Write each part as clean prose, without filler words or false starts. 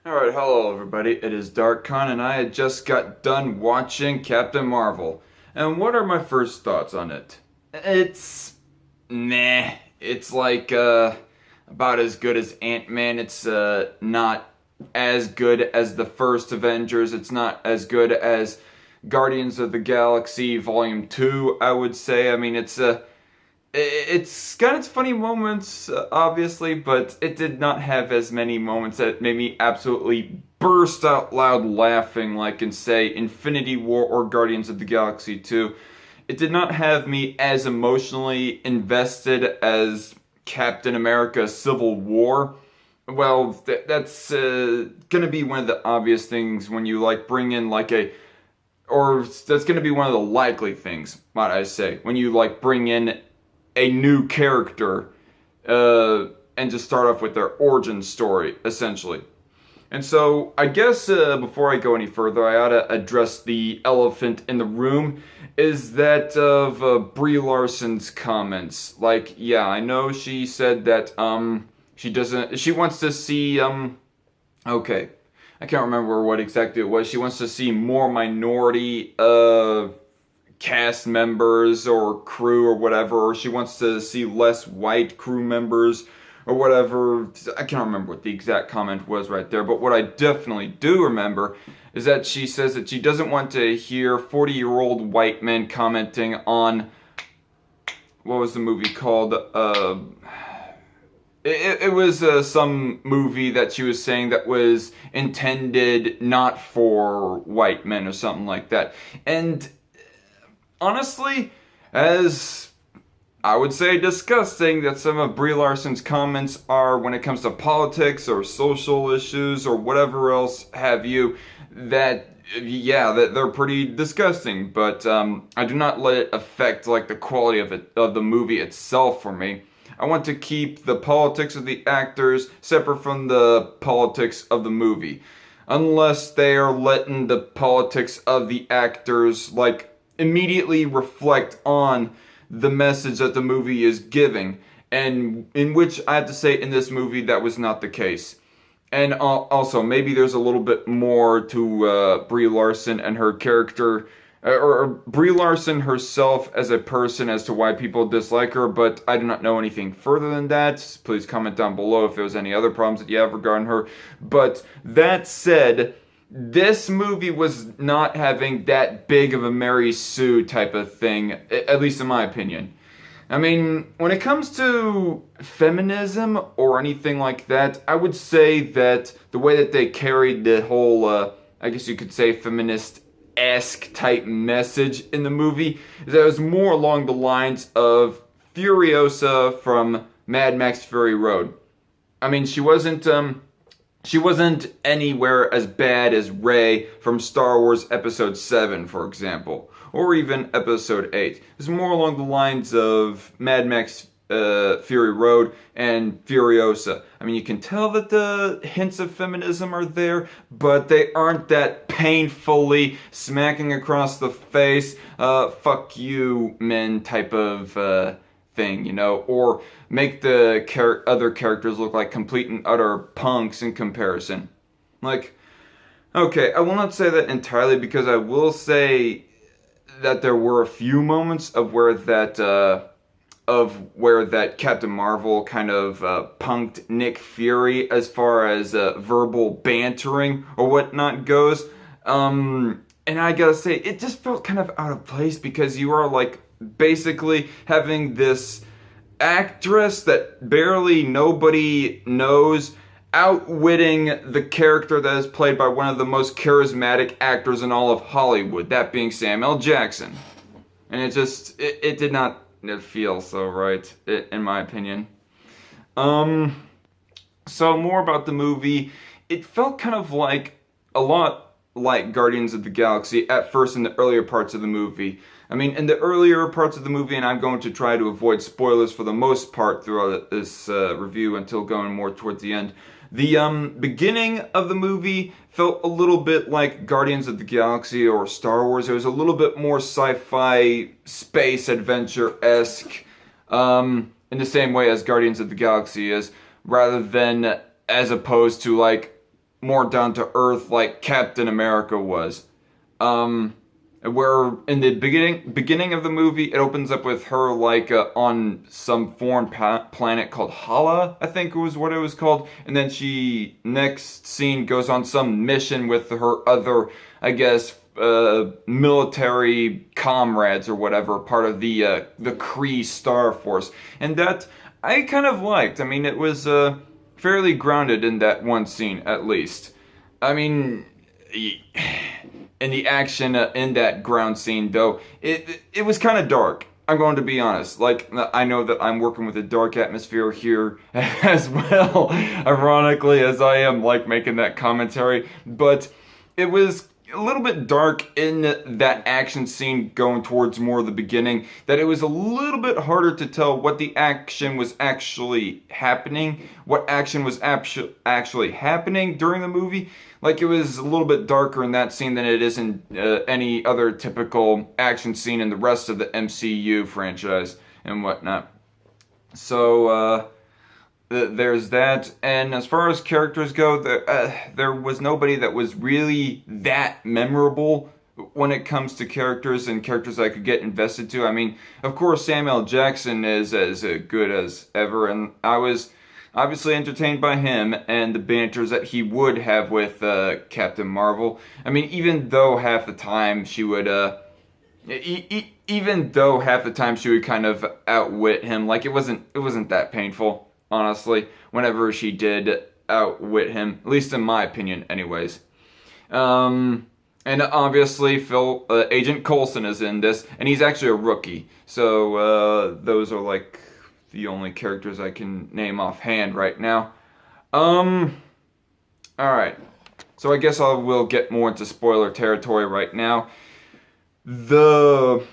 Alright, hello everybody, it is DarkCon and I had just got done watching Captain Marvel. And what are my first thoughts on it? It's... meh. It's like, about as good as Ant-Man. It's, not as good as the first Avengers. It's not as good as Guardians of the Galaxy Volume 2, I would say. I mean, it's got its funny moments, obviously, but it did not have as many moments that made me absolutely burst out loud laughing, like in, say, Infinity War or Guardians of the Galaxy 2. It did not have me as emotionally invested as Captain America Civil War. Well, that's gonna be one of the obvious things when you, like, bring in, like, or that's gonna be one of the likely things, might I say, when you, like, bring in a new character and just start off with their origin story, essentially. And so, I guess before I go any further, I ought to address the elephant in the room, is that of Brie Larson's comments. Like, yeah, I know she said that she wants to see, okay, I can't remember what exactly it was. She wants to see more minority cast members or crew or whatever, or she wants to see less white crew members or whatever. I can't remember what the exact comment was right there, but what I definitely do remember is that she says that she doesn't want to hear 40-year-old white men commenting on, what was the movie called? It was some movie that she was saying that was intended not for white men or something like that. And honestly, as I would say disgusting that some of Brie Larson's comments are when it comes to politics or social issues or whatever else have you, that yeah, that they're pretty disgusting, but I do not let it affect like the quality of the movie itself for me. I want to keep the politics of the actors separate from the politics of the movie. Unless they are letting the politics of the actors like immediately reflect on the message that the movie is giving, and in which I have to say in this movie that was not the case. And also maybe there's a little bit more to Brie Larson and her character, or Brie Larson herself as a person, as to why people dislike her, but I do not know anything further than that. Please comment down below if there's any other problems that you have regarding her. But that said, this movie was not having that big of a Mary Sue type of thing, at least in my opinion. I mean, when it comes to feminism or anything like that, I would say that the way that they carried the whole, I guess you could say, feminist-esque type message in the movie, is that it was more along the lines of Furiosa from Mad Max Fury Road. I mean, she wasn't anywhere as bad as Rey from Star Wars Episode 7, for example, or even Episode 8. It's more along the lines of Mad Max Fury Road and Furiosa. I mean, you can tell that the hints of feminism are there, but they aren't that painfully smacking across the face, fuck you, men type of thing, you know, or make the other characters look like complete and utter punks in comparison. Like, okay, I will not say that entirely, because I will say that there were a few moments of where that Captain Marvel kind of punked Nick Fury as far as verbal bantering or whatnot goes. And I gotta say, it just felt kind of out of place, because you are like basically having this actress that barely nobody knows outwitting the character that is played by one of the most charismatic actors in all of Hollywood, that being Samuel Jackson. And it did not feel so right, in my opinion. So more about the movie. It felt kind of like a lot like Guardians of the Galaxy at first in the earlier parts of the movie. I mean, in the earlier parts of the movie, and I'm going to try to avoid spoilers for the most part throughout this review until going more towards the end. The beginning of the movie felt a little bit like Guardians of the Galaxy or Star Wars. It was a little bit more sci-fi, space adventure-esque, in the same way as Guardians of the Galaxy is, rather than as opposed to like more down to earth like Captain America was. Where in the beginning of the movie, it opens up with her like on some foreign planet called Hala, I think was what it was called, and then she next scene goes on some mission with her other, I guess, military comrades or whatever, part of the Kree Star Force, and that I kind of liked. I mean, it was fairly grounded in that one scene, at least. I mean, in the action in that ground scene, though, it was kind of dark. I'm going to be honest. Like, I know that I'm working with a dark atmosphere here as well, ironically, as I am, like, making that commentary. But it was a little bit dark in that action scene going towards more of the beginning, that it was a little bit harder to tell what the action was actually happening, what action was actually happening during the movie. Like, it was a little bit darker in that scene than it is in any other typical action scene in the rest of the MCU franchise and whatnot. So, there's that. And as far as characters go, there was nobody that was really that memorable when it comes to characters and characters I could get invested to. I mean, of course, Samuel Jackson is as good as ever, and I was obviously entertained by him and the banters that he would have with Captain Marvel. I mean, even though half the time she would even though half the time she would kind of outwit him, like it wasn't that painful, honestly, whenever she did outwit him, at least in my opinion anyways. And obviously Agent Coulson is in this, and he's actually a rookie, so those are like the only characters I can name offhand right now. Alright, so I guess I will get more into spoiler territory right now. What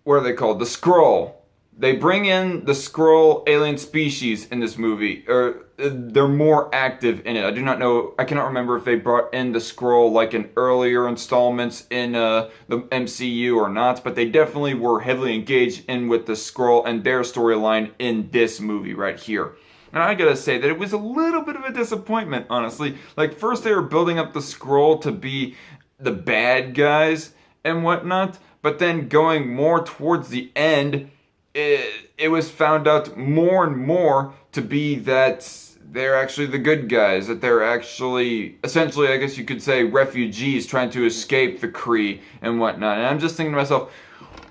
are they called? The Skrull. They bring in the Skrull alien species in this movie, or they're more active in it. I do not know, I cannot remember if they brought in the Skrull like in earlier installments in the MCU or not, but they definitely were heavily engaged in with the Skrull and their storyline in this movie right here. And I gotta say that it was a little bit of a disappointment, honestly. Like, first they were building up the Skrull to be the bad guys and whatnot, but then going more towards the end, it was found out more and more to be that they're actually the good guys, that they're actually, essentially, I guess you could say, refugees trying to escape the Kree and whatnot. And I'm just thinking to myself,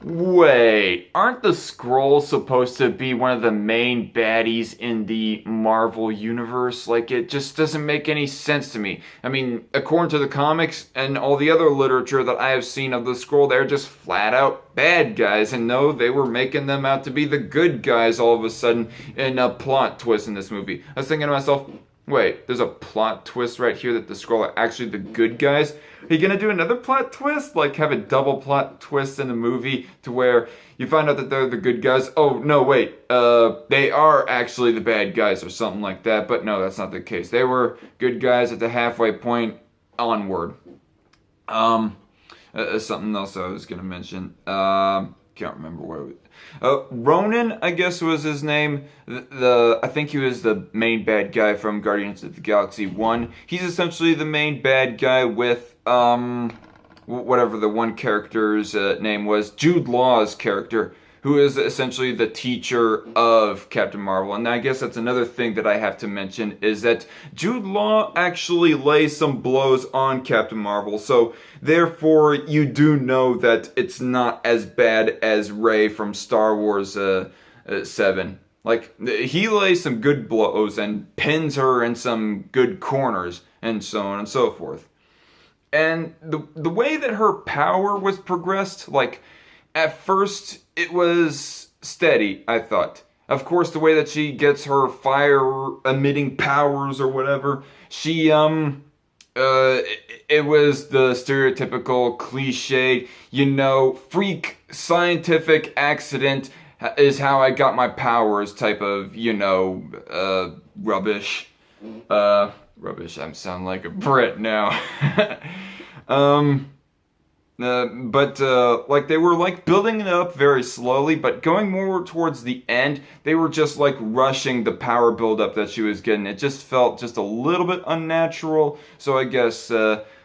wait, aren't the Skrulls supposed to be one of the main baddies in the Marvel universe? Like, it just doesn't make any sense to me. I mean, according to the comics and all the other literature that I have seen of the Skrull, they're just flat out bad guys. And no, they were making them out to be the good guys all of a sudden in a plot twist in this movie. I was thinking to myself, wait, there's a plot twist right here that the Skrull are actually the good guys? Are you gonna do another plot twist? Like, have a double plot twist in the movie to where you find out that they're the good guys? Oh, no, wait, they are actually the bad guys or something like that. But no, that's not the case. They were good guys at the halfway point onward. Something else I was gonna mention. Can't remember what it was. Ronin, I guess was his name. I think he was the main bad guy from Guardians of the Galaxy 1. He's essentially the main bad guy with, whatever the one character's name was, Jude Law's character, who is essentially the teacher of Captain Marvel. And I guess that's another thing that I have to mention, is that Jude Law actually lays some blows on Captain Marvel, so therefore you do know that it's not as bad as Rey from Star Wars 7. Like, he lays some good blows and pins her in some good corners, and so on and so forth. And the way that her power was progressed, like, at first, it was steady, I thought. Of course, the way that she gets her fire-emitting powers or whatever, it was the stereotypical, cliched, freak scientific accident is how I got my powers type of, rubbish. Rubbish, I'm sounding like a Brit now. Like they were like building it up very slowly, but going more towards the end, they were just like rushing the power buildup that she was getting. It just felt just a little bit unnatural. So I guess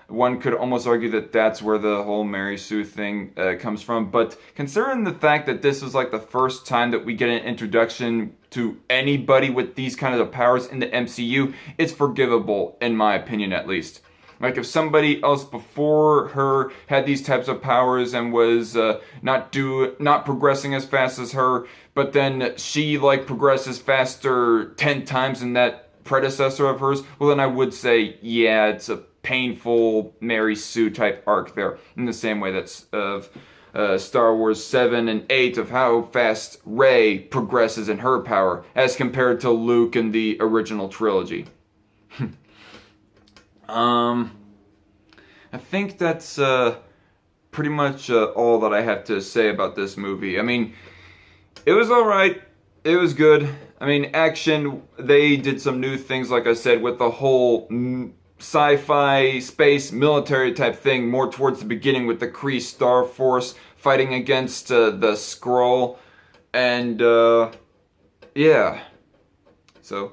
one could almost argue that that's where the whole Mary Sue thing comes from. But considering the fact that this was like the first time that we get an introduction to anybody with these kind of powers in the MCU, it's forgivable, in my opinion at least. Like if somebody else before her had these types of powers and was not progressing as fast as her, but then she like progresses faster 10 times than that predecessor of hers, well then I would say, yeah, it's a painful Mary Sue type arc there, in the same way that's of Star Wars 7 and 8 of how fast Rey progresses in her power as compared to Luke in the original trilogy. I think that's pretty much all that I have to say about this movie. I mean, it was alright. It was good. I mean, action, they did some new things, like I said, with the whole sci-fi, space, military type thing, more towards the beginning with the Kree Star Force fighting against the Skrull. And, yeah. So...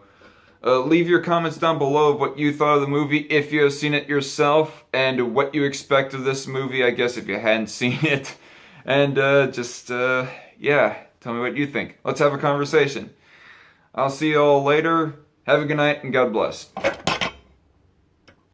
leave your comments down below of what you thought of the movie, if you have seen it yourself, and what you expect of this movie, I guess, if you hadn't seen it. And yeah, tell me what you think. Let's have a conversation. I'll see you all later. Have a good night, and God bless.